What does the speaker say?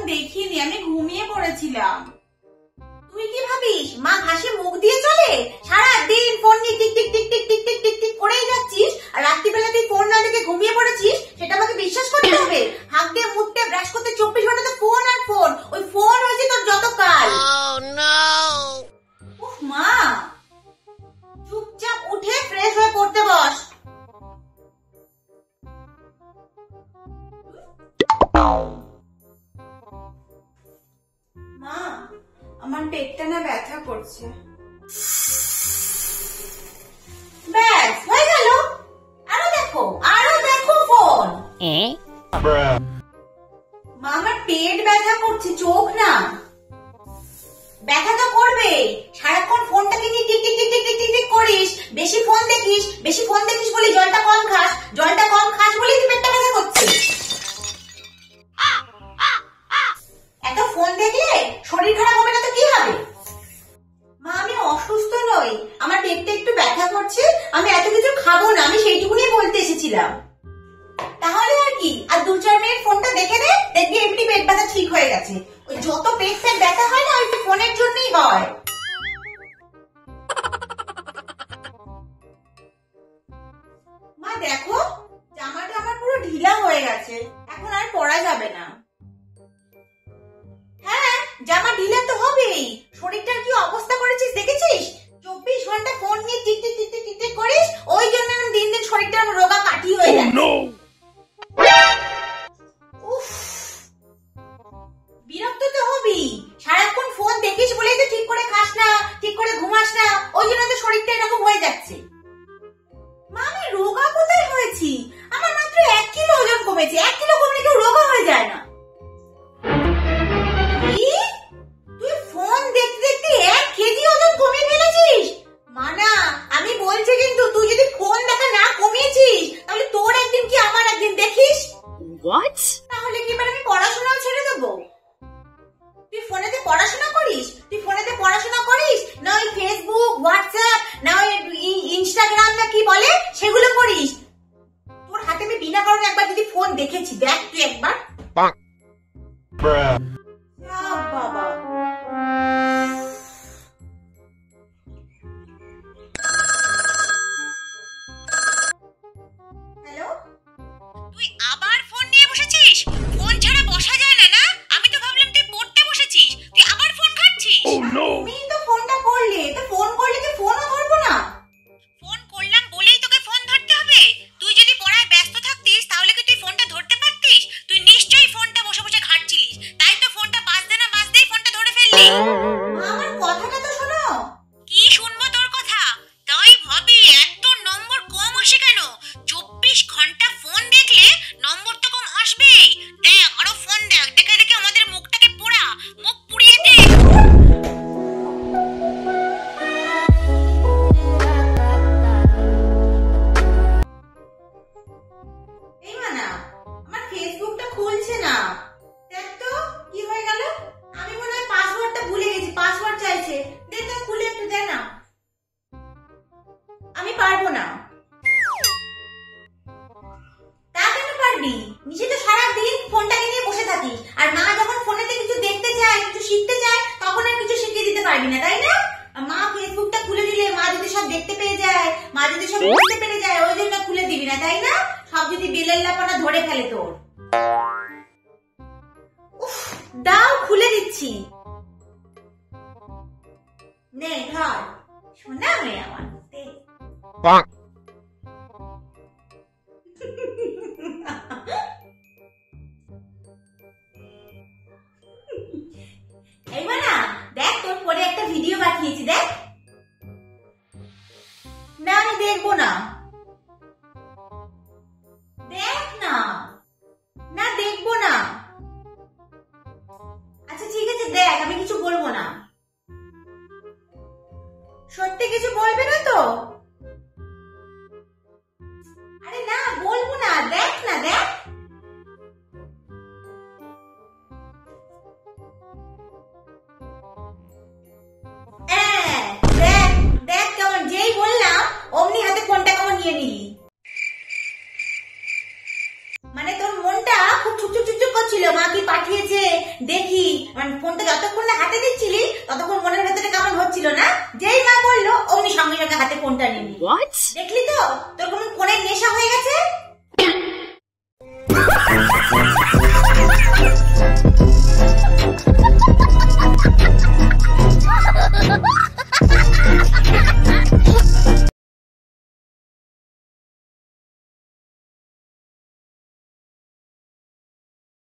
দেখিনি, আমি ঘুমিয়ে পড়েছিলাম। তুই কি ভাবিস মা ঘাসে মুখ দিয়ে চলে? সারাদিন ফোন নিয়ে tick tick tick tick tick tick tick tick করেই যাচ্ছিস, আর রাত্রিবেলা তুই ফোন না দেখে ঘুমিয়ে পড়েছিস, সেটা আমাকে বিশ্বাস করতে হবে? হাত দিয়ে মুখটা ব্রাশ করতে 24 ঘন্টা তো ফোন আর ফোন, ওই ফোন হয়েছে তোর যত কাল। উফ মা, চুপচাপ উঠে ফ্রেশ হয়ে পড়তে বস। মা, আমার পেটটা না ব্যথা করছে। ব্যাস হয়ে গেল, আরো দেখো ফোন। মা, আমার পেট ব্যথা করছে, চোখ না। ব্যথা তো করবে, সারাক্ষণ ফোনটাকে নিয়ে tick tick tick tick tick tick করিস, বেশি ফোন দেখিস বলে জলটা কম খাস বলেই তো পেটটা ব্যথা করছে। এত ফোন দেখলে শরীর খারাপ হবে না তো কি হবে? মা, আমি অসুস্থ নই, আমার পেটটা একটু ব্যথা করছে, আমি এত কিছু খাবো না, আমি সেইটুকুনি বলতে এসেছিলাম। তাহলে আর কি, আর 2-4 মিনিট ফোনটা দেখে দে, দেখবি এমনি পেট ব্যথা ঠিক হয়ে গেছে। ওই যত পেট ব্যথা হয় না, ওই ফোনের জন্যই হয়। মা দেখো, জামাটা আমার পুরো ঢিলা হয়ে গেছে, এখন আর পরা যাবে না। হ্যাঁ, জামা ঢিলা তো হবেই, শরীরটার কি অবস্থা করেছিস দেখেছিস? 24 ঘন্টা ফোন নিয়ে tick tick tick tick tick করিস, ওই জন্য দিন দিন শরীরটা রোগা কাঠি হয়ে যাচ্ছে। বিরক্ত তো হবি, সারাক্ষণ ফোন দেখিস বলেই তো ঠিক করে খাস না, ঠিক করে ঘুমাস না, ওই জন্য তো শরীরটা এরকম হয়ে যাচ্ছে। মা, আমি রোগা কোথায় হয়েছি? আমার মাত্র 1 কিলো ওজন কমেছে, 1 কিলো কমলে কেউ রোগা হয়ে যায় না। তুই ফোন দেখতে দেখতে 1 কেজি ওজন কমিয়ে ফেলেছিস? মানা, আমি বলছি কিন্তু তুই যদি ফোন দেখা না কমিয়েছিস, তাহলে তোর একদিন কি আমার একদিন দেখিস। What? তাহলে কি এবার আমি পড়াশোনাও ছেড়ে দেবো? তুই ফোনেতে পড়াশোনা করিস না ওই ফেসবুক, হোয়াটসঅ্যাপ, না ওই ইনস্টাগ্রাম না কি বলে সেগুলো করিস? তোর হাতে আমি বিনা কারণে একবার যদি ফোন দেখেছি, দেখ তুই একবার। বাবা, হ্যালো, তুই আবার ফোন নিয়ে বসেছিস? ফোন ছাড়া বসা যায় না, না? আমি তো ভাবলাম তুই পড়তে বসেছিস, তুই আবার ফোন ঘাঁটছিস। তুমি তো ফোনটা করলে, তো ফোন করলে কি ফোনও ধরবো না? ফোন করলাম বলেই তোকে ফোন ধরতে হবে? তুই যদি পড়ায় ব্যস্ত থাকতিস তাহলে কি তুই ফোনটা ধরতে পারতিস? তুই নিশ্চয়ই ফোনটা বসে বসে ঘাঁটছিলিস, তাই তো ফোনটা বাজতে না বাজতেই ফোনটা ধরে ফেললি। আমার কথাটা তো শোনো। কি শুনবো তোর কথা? তাই ভাবি এত নম্বর কম আসে কেন? 24 ঘন্টা ফোন দেখলে নম্বর তো কম আসবেই। দেখ, আরো ফোন দেখ, দেখে দেখে আমাদের মুখটাকে পোড়া, মুখ পুড়িয়ে দে। এই মানা, আমার ফেসবুকটা খুলছে না, দেখ তো কি হয়ে গেল। আমি মনে হয় পাসওয়ার্ডটা ভুলে গেছি, পাসওয়ার্ড চাইছে, দে তো খুলে একটু দে না। আমি পারবো না। তা কেন পারবি? নিজে তো সারাদিন ফোনটাকে নিয়ে বসে থাকিস, আর মা যখন ফোনেতে কিছু দেখতে চায়, কিছু শিখতে চায়, তখন আর কিছু শিখিয়ে দিতে পারবি না, তাই না? মা ফেসবুকটা খুলে দিলে মা যদি সব দেখতে পেয়ে যায়, মা যদি সব বুঝতে পেরে যায়, ওই জন্য খুলে দিবি না, তাই না? সব যদি বেলেল্লাপনা ধরে ফেলে তোর। উফ, দাও খুলে দিচ্ছি। নে ধর, শোনা মেয়ে আমার। এইবার না দেখ, তোর পরে একটা ভিডিও পাঠিয়েছি, দেখ। না, আমি দেখবো না। দেখ না। না, দেখবো না। আচ্ছা ঠিক আছে, দেখ, আমি কিছু বলবো না। সত্যি কিছু বলবে না তো? আরে না, বলবো না, দেখ না, দেখ। দেখ কেমন, যেই বললাম অমনি হাতে ফোনটা কেমন নিয়ে নিলি। মানে তোর মনটা খুব চুকচুক চুকচুক করছিল, মা কি পাঠিয়েছে, দেখি, মানে ফোনটা যতক্ষণ না হাতে দিচ্ছিলি ততক্ষণ মনের ভেতরে কেমন হচ্ছিল না?